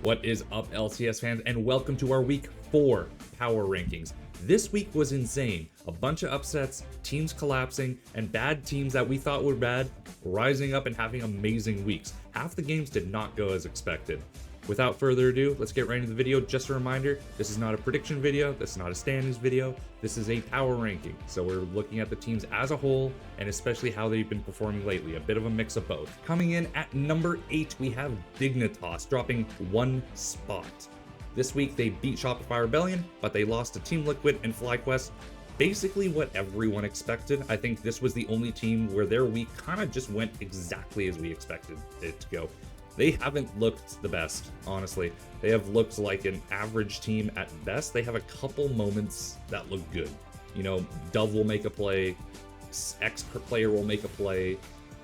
What is up, LCS fans, and welcome to our Week 4 Power Rankings. This week was insane. A bunch of upsets, teams collapsing, and bad teams that we thought were bad rising up and having amazing weeks. Half the games did not go as expected. Without further ado, let's get right into the video. Just a reminder, this is not a prediction video, this is not a standings video, this is a power ranking. So we're looking at the teams as a whole, and especially how they've been performing lately, a bit of a mix of both. Coming in at number 8, we have Dignitas, dropping 1 spot. This week they beat Shopify Rebellion, but they lost to Team Liquid and FlyQuest. Basically what everyone expected. I think this was the only team where their week kind of just went exactly as we expected it to go. They haven't looked the best, honestly. They have looked like an average team at best. They have a couple moments that look good. You know, Dove will make a play, X player will make a play,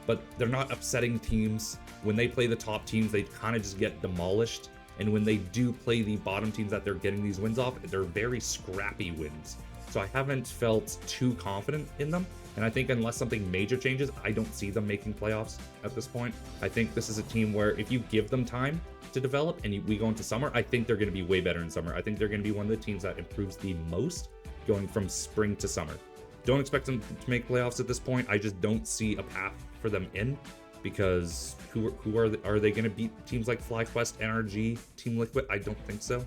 but they're not upsetting teams. When they play the top teams, they kind of just get demolished. And when they do play the bottom teams that they're getting these wins off, they're very scrappy wins. So I haven't felt too confident in them. And I think unless something major changes, I don't see them making playoffs at this point. I think this is a team where if you give them time to develop and we go into summer, I think they're going to be way better in summer. I think they're going to be one of the teams that improves the most going from spring to summer. Don't expect them to make playoffs at this point. I just don't see a path for them in, because who are they going to beat teams like FlyQuest, NRG, Team Liquid? I don't think so.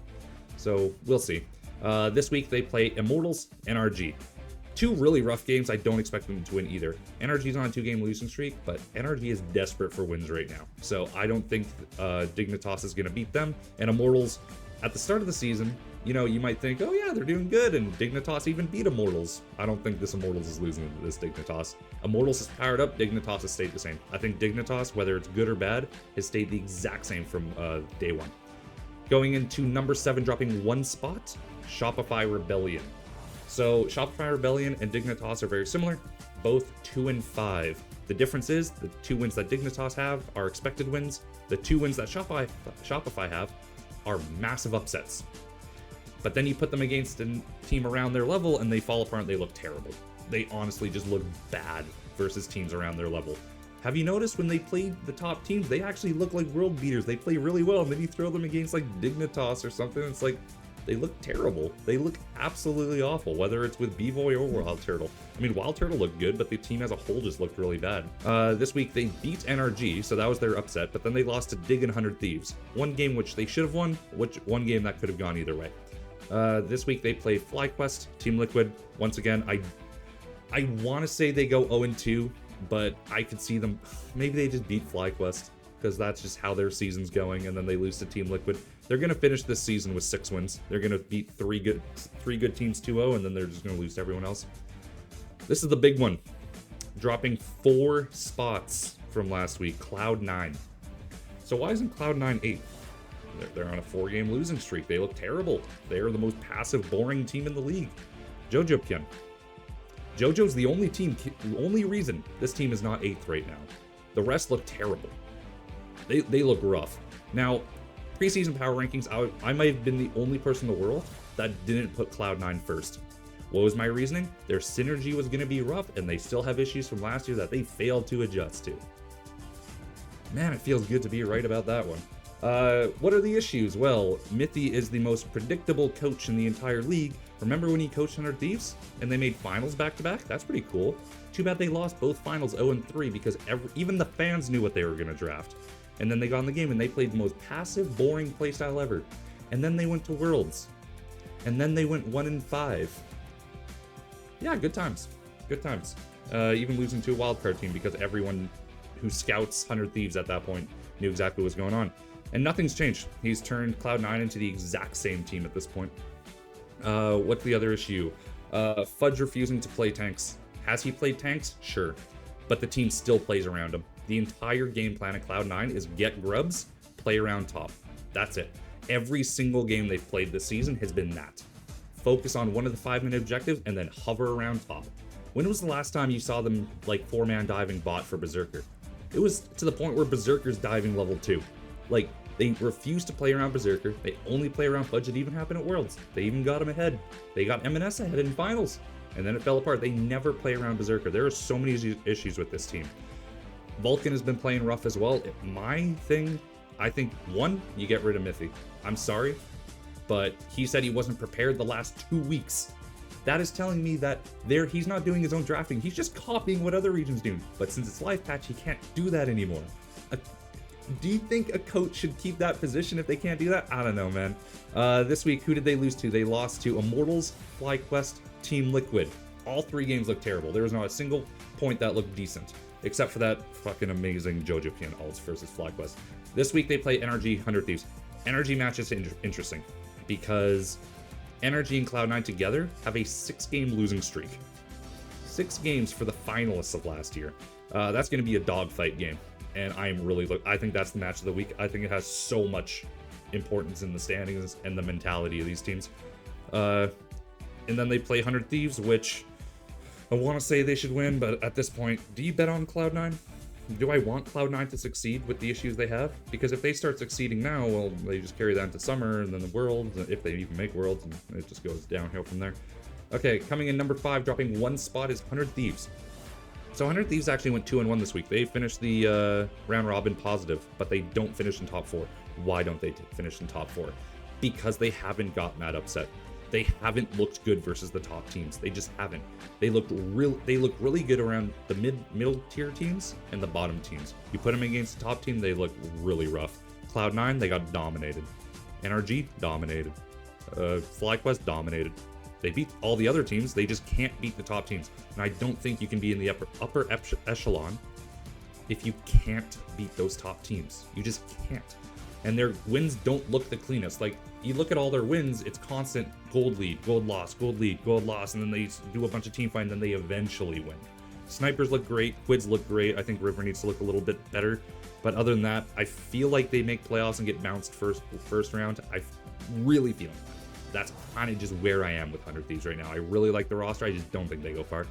So we'll see. This week they play Immortals, NRG. 2 really rough games. I don't expect them to win either. NRG's on a 2-game losing streak, but NRG is desperate for wins right now. So I don't think Dignitas is going to beat them. And Immortals, at the start of the season, you know, you might think, oh yeah, they're doing good, and Dignitas even beat Immortals. I don't think this Immortals is losing to this Dignitas. Immortals is powered up, Dignitas has stayed the same. I think Dignitas, whether it's good or bad, has stayed the exact same from day one. Going into number 7, dropping 1 spot, Shopify Rebellion. So Shopify Rebellion and Dignitas are very similar, both 2 and 5. The difference is the 2 wins that Dignitas have are expected wins. The 2 wins that Shopify have are massive upsets. But then you put them against a team around their level and they fall apart and they look terrible. They honestly just look bad versus teams around their level. Have you noticed when they play the top teams, they actually look like world beaters. They play really well, and then you throw them against like Dignitas or something, it's like they look terrible. They look absolutely awful, whether it's with B-Boy or Wild Turtle. I mean, Wild Turtle looked good, but the team as a whole just looked really bad. This week, they beat NRG, so that was their upset, but then they lost to Dig and 100 Thieves. 1 game which they should have won, 1 game that could have gone either way. This week, they play FlyQuest, Team Liquid. Once again, I want to say they go 0-2, but I could see them, maybe they just beat FlyQuest, because that's just how their season's going, and then they lose to Team Liquid. They're going to finish this season with 6 wins. They're going to beat 3 good teams 2-0, and then they're just going to lose to everyone else. This is the big one. Dropping 4 spots from last week, Cloud9. So why isn't Cloud9 8th? They're on a 4-game losing streak. They look terrible. They are the most passive, boring team in the league. Jojo Pyun. Jojo's the only reason this team is not 8th right now. The rest look terrible. They look rough. Now, preseason power rankings, I might have been the only person in the world that didn't put Cloud9 first. What was my reasoning? Their synergy was going to be rough, and they still have issues from last year that they failed to adjust to. Man, it feels good to be right about that one. What are the issues? Well, Mithy is the most predictable coach in the entire league. Remember when he coached 100 Thieves and they made finals back-to-back? That's pretty cool. Too bad they lost both finals 0-3 because even the fans knew what they were going to draft. And then they got in the game and they played the most passive, boring playstyle ever. And then they went to Worlds. And then they went 1-5. Yeah, good times. Good times. Even losing to a wildcard team because everyone who scouts 100 Thieves at that point knew exactly what was going on. And nothing's changed. He's turned Cloud9 into the exact same team at this point. What's the other issue? Fudge refusing to play tanks. Has he played tanks? Sure. But the team still plays around him. The entire game plan at Cloud9 is get grubs, play around top. That's it. Every single game they've played this season has been that. Focus on one of the 5-minute objectives and then hover around top. When was the last time you saw them like 4-man diving bot for Berserker? It was to the point where Berserker's diving level 2. Like, they refuse to play around Berserker. They only play around Fudge. It even happened at Worlds. They even got him ahead. They got M&S ahead in finals. And then it fell apart. They never play around Berserker. There are so many issues with this team. Vulcan has been playing rough as well. My thing I think, one, you get rid of Mithy. I'm sorry, but he said he wasn't prepared the last 2 weeks. That is telling me that he's not doing his own drafting. He's just copying what other regions do. But since it's live patch, he can't do that anymore. Do you think a coach should keep that position if they can't do that? I don't know, man. This week, who did they lose to? They lost to Immortals, FlyQuest, Team Liquid. All 3 games looked terrible. There was not a single point that looked decent, except for that fucking amazing Jojo Pian ults versus FlyQuest. This week, they play NRG 100 Thieves. NRG match is interesting because NRG and Cloud9 together have a 6-game losing streak. 6 games for the finalists of last year. That's going to be a dogfight game. And I think that's the match of the week. I think it has so much importance in the standings and the mentality of these teams. And then they play 100 Thieves, which I want to say they should win, but at this point, do you bet on Cloud9? Do I want Cloud9 to succeed with the issues they have? Because if they start succeeding now, well, they just carry that into summer and then the Worlds, if they even make Worlds, and it just goes downhill from there. Okay, coming in number 5, dropping 1 spot is 100 Thieves. So 100 Thieves actually went 2-1 this week. They finished the round robin positive, but they don't finish in top 4. Why don't they finish in top 4? Because they haven't gotten that upset. They haven't looked good versus the top teams. They just haven't. They look really good around the middle tier teams and the bottom teams. You put them against the top team, they look really rough. Cloud9, they got dominated. NRG, dominated. FlyQuest, dominated. They beat all the other teams, they just can't beat the top teams. And I don't think you can be in the upper echelon if you can't beat those top teams. You just can't. And their wins don't look the cleanest. Like, you look at all their wins, it's constant gold lead, gold loss, gold lead, gold loss, and then they do a bunch of team fight, and then they eventually win. Snipers look great, Quids look great, I think River needs to look a little bit better. But other than that, I feel like they make playoffs and get bounced first round. I really feel that. That's kind of just where I am with 100 Thieves right now. I really like the roster, I just don't think they go far.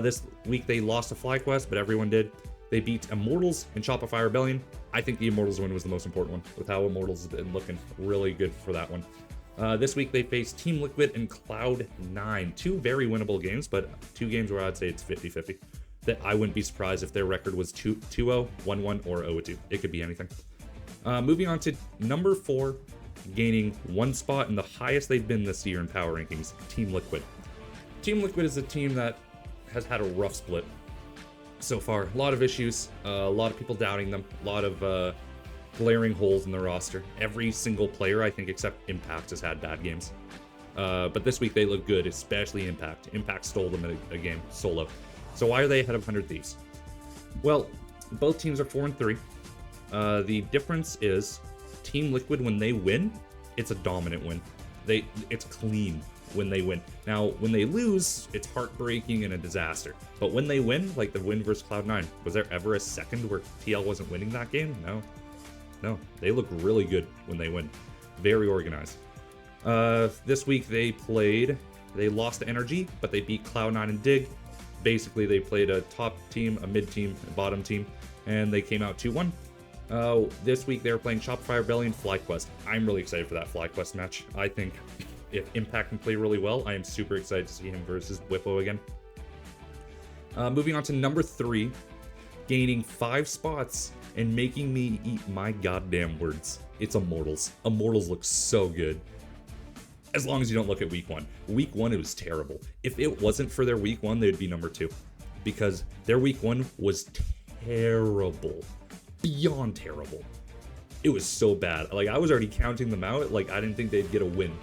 This week they lost to FlyQuest, but everyone did. They beat Immortals and Shopify Rebellion. I think the Immortals win was the most important one, with how Immortals has been looking really good for that one. This week they faced Team Liquid and Cloud9. 2 very winnable games, but 2 games where I'd say it's 50-50. That I wouldn't be surprised if their record was 2-0, 1-1, or 0-2. It could be anything. Moving on to number 4, gaining 1 spot and the highest they've been this year in power rankings, Team Liquid. Team Liquid is a team that has had a rough split so far. A lot of issues, a lot of people doubting them, a lot of glaring holes in the roster. Every single player, I think, except Impact, has had bad games. But this week they look good, especially Impact. Impact stole them in a game solo. So why are they ahead of 100 Thieves? Well, both teams are 4-3. The difference is Team Liquid, when they win, it's a dominant win. It's clean when they win. Now, when they lose, it's heartbreaking and a disaster. But when they win, like the win versus Cloud9, was there ever a second where TL wasn't winning that game? No. They look really good when they win. Very organized. This week they lost to NRG, but they beat Cloud9 and Dig. Basically, they played a top team, a mid team, a bottom team, and they came out 2-1. This week they were playing Shopify Rebellion, FlyQuest. I'm really excited for that FlyQuest match. I think if Impact can play really well, I am super excited to see him versus Whippo again. Moving on to number 3, gaining 5 spots and making me eat my goddamn words. It's Immortals. Immortals looks so good. As long as you don't look at week 1. Week 1, it was terrible. If it wasn't for their week 1, they'd be number 2. Because their week 1 was terrible. Beyond terrible. It was so bad. Like, I was already counting them out. Like, I didn't think they'd get a win.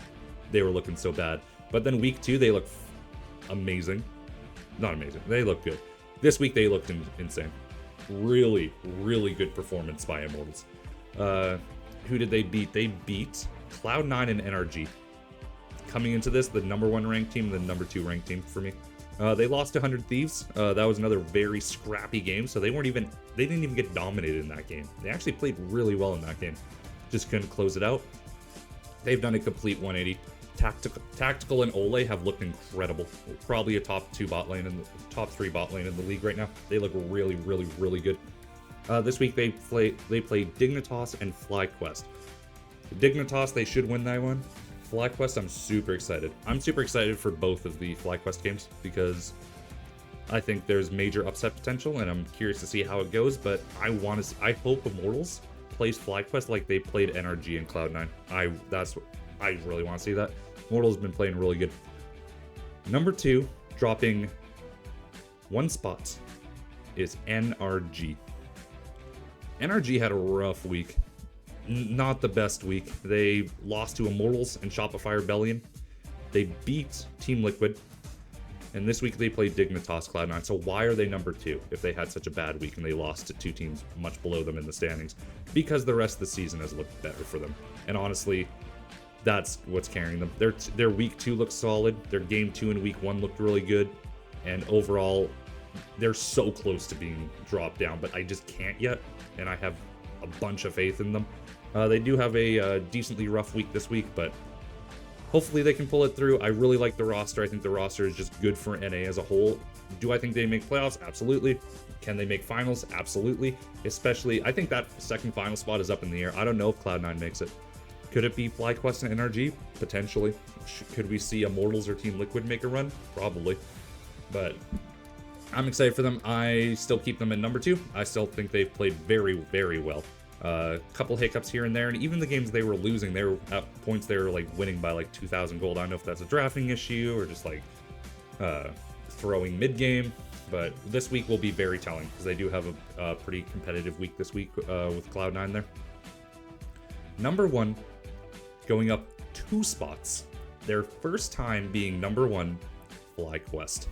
They were looking so bad. But then week 2, they look amazing. Not amazing. They look good. This week, they looked insane. Really, really good performance by Immortals. Who did they beat? They beat Cloud9 and NRG. Coming into this, the number 1 ranked team, the number 2 ranked team for me. They lost to 100 Thieves. That was another very scrappy game, so they didn't even get dominated in that game. They actually played really well in that game. Just couldn't close it out. They've done a complete 180. Tactical and Ole have looked incredible. Probably a top 3 bot lane in the league right now. They look really, really, really good. This week they play Dignitas and FlyQuest. Dignitas, they should win that one. FlyQuest, I'm super excited. I'm super excited for both of the FlyQuest games because I think there's major upset potential, and I'm curious to see how it goes. But I hope Immortals plays FlyQuest like they played NRG and Cloud9. I really want to see that. Mortal's been playing really good. Number 2, dropping 1 spot, is NRG. NRG had a rough week. Not the best week. They lost to Immortals and Shopify Rebellion. They beat Team Liquid. And this week they played Dignitas Cloud9. So why are they number 2 if they had such a bad week and they lost to 2 teams much below them in the standings? Because the rest of the season has looked better for them. And honestly, that's what's carrying them. Their week 2 looks solid. Their game 2 and week 1 looked really good. And overall, they're so close to being dropped down, but I just can't yet. And I have a bunch of faith in them. They do have a decently rough week this week, but hopefully they can pull it through. I really like the roster. I think the roster is just good for NA as a whole. Do I think they make playoffs? Absolutely. Can they make finals? Absolutely. Especially, I think that second final spot is up in the air. I don't know if Cloud9 makes it. Could it be FlyQuest and NRG? Potentially. Could we see Immortals or Team Liquid make a run? Probably. But I'm excited for them. I still keep them in number 2. I still think they've played very, very well. Couple hiccups here and there, and even the games they were losing, they were at points they were like winning by like 2,000 gold. I don't know if that's a drafting issue or just like throwing mid game, but this week will be very telling because they do have a pretty competitive week this week with Cloud9 there. Number 1, going up 2 spots. Their first time being number 1, FlyQuest.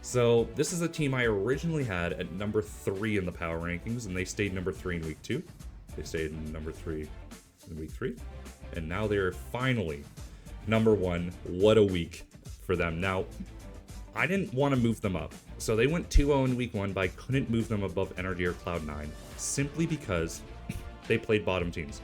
So this is a team I originally had at number 3 in the power rankings, and they stayed number 3 in week 2. They stayed in number 3 in week 3, and now they're finally number 1. What a week for them. Now, I didn't want to move them up, so they went 2-0 in week 1, but I couldn't move them above NRG or Cloud9 simply because they played bottom teams.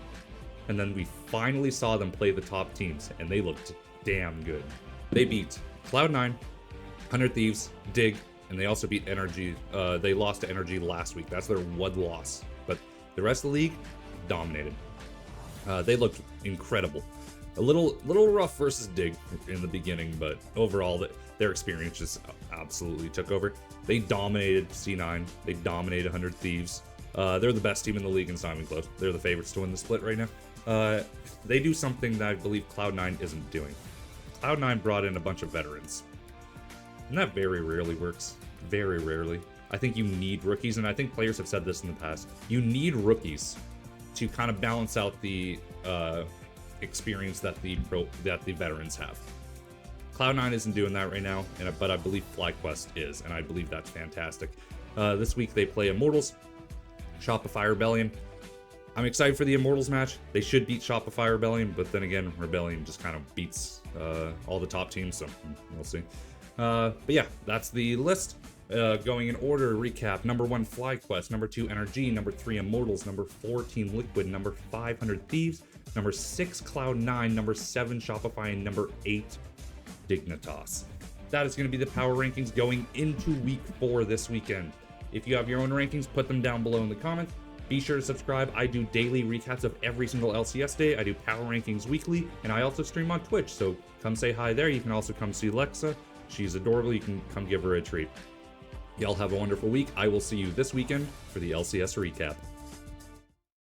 And then we finally saw them play the top teams, and they looked damn good. They beat Cloud9, 100 Thieves, Dig, and they also beat NRG. They lost to NRG last week. That's their one loss. But the rest of the league dominated. They looked incredible. A little rough versus Dig in the beginning, but overall, their experience just absolutely took over. They dominated C9. They dominated 100 Thieves. They're the best team in the league, and it's not even close. They're the favorites to win the split right now. They do something that I believe Cloud9 isn't doing. Cloud9 brought in a bunch of veterans. And that very rarely works. Very rarely. I think you need rookies, and I think players have said this in the past. You need rookies to kind of balance out the experience that the veterans have. Cloud9 isn't doing that right now, but I believe FlyQuest is, and I believe that's fantastic. This week they play Immortals, Shopify Rebellion. I'm excited for the Immortals match. They should beat Shopify Rebellion, but then again, Rebellion just kind of beats all the top teams, so we'll see. But yeah, that's the list. Going in order, recap. Number 1, FlyQuest. Number 2, NRG. Number 3, Immortals. Number 4, Team Liquid. Number 5, 100 Thieves. Number 6, Cloud9. Number 7, Shopify. And number 8, Dignitas. That is going to be the power rankings going into week 4 this weekend. If you have your own rankings, put them down below in the comments. Be sure to subscribe. I do daily recaps of every single LCS day. I do power rankings weekly, and I also stream on Twitch, so come say hi there. You can also come see Lexa. She's adorable. You can come give her a treat. Y'all have a wonderful week. I will see you this weekend for the LCS recap.